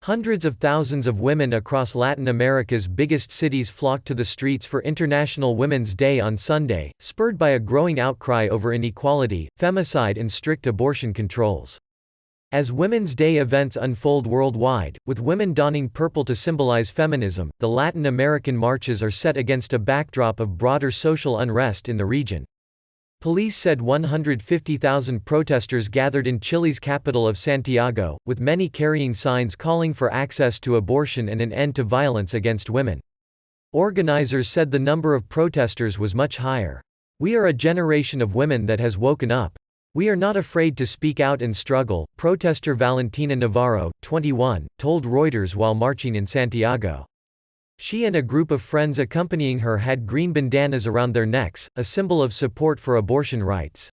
Hundreds of thousands of women across Latin America's biggest cities flocked to the streets for International Women's Day on Sunday, spurred by a growing outcry over inequality, femicide and strict abortion controls. As Women's Day events unfold worldwide, with women donning purple to symbolize feminism, the Latin American marches are set against a backdrop of broader social unrest in the region. Police said 150,000 protesters gathered in Chile's capital of Santiago, with many carrying signs calling for access to abortion and an end to violence against women. Organizers said the number of protesters was much higher. "We are a generation of women that has woken up. We are not afraid to speak out and struggle," protester Valentina Navarro, 21, told Reuters while marching in Santiago. She and a group of friends accompanying her had green bandanas around their necks, a symbol of support for abortion rights.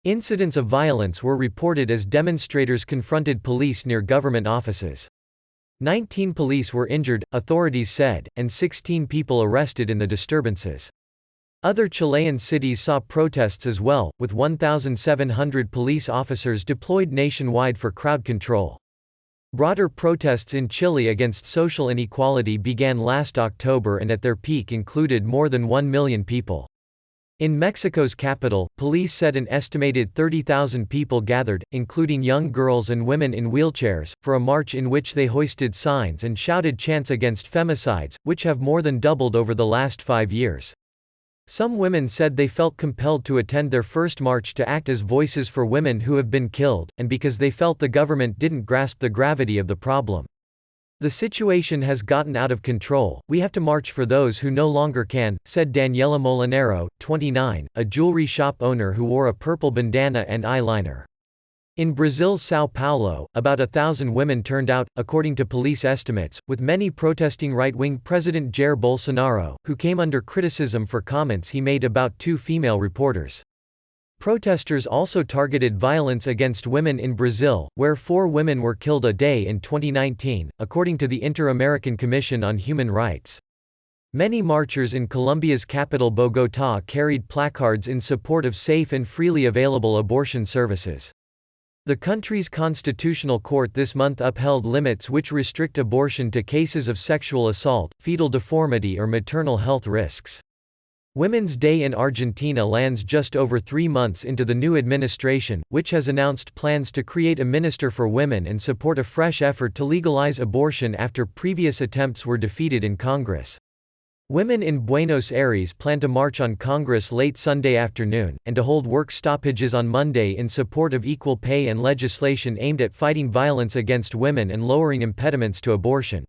Incidents of violence were reported as demonstrators confronted police near government offices. 19 police were injured, authorities said, and 16 people arrested in the disturbances. Other Chilean cities saw protests as well, with 1,700 police officers deployed nationwide for crowd control. Broader protests in Chile against social inequality began last October and at their peak included more than 1 million people. In Mexico's capital, police said an estimated 30,000 people gathered, including young girls and women in wheelchairs, for a march in which they hoisted signs and shouted chants against femicides, which have more than doubled over the last 5 years. Some women said they felt compelled to attend their first march to act as voices for women who have been killed, and because they felt the government didn't grasp the gravity of the problem. "The situation has gotten out of control, we have to march for those who no longer can," said Daniela Molinero, 29, a jewelry shop owner who wore a purple bandana and eyeliner. In Brazil's São Paulo, about 1,000 women turned out, according to police estimates, with many protesting right-wing President Jair Bolsonaro, who came under criticism for comments he made about 2 female reporters. Protesters also targeted violence against women in Brazil, where 4 women were killed a day in 2019, according to the Inter-American Commission on Human Rights. Many marchers in Colombia's capital Bogotá carried placards in support of safe and freely available abortion services. The country's constitutional court this month upheld limits which restrict abortion to cases of sexual assault, fetal deformity or maternal health risks. Women's Day in Argentina lands just over 3 months into the new administration, which has announced plans to create a minister for women and support a fresh effort to legalize abortion after previous attempts were defeated in Congress. Women in Buenos Aires plan to march on Congress late Sunday afternoon, and to hold work stoppages on Monday in support of equal pay and legislation aimed at fighting violence against women and lowering impediments to abortion.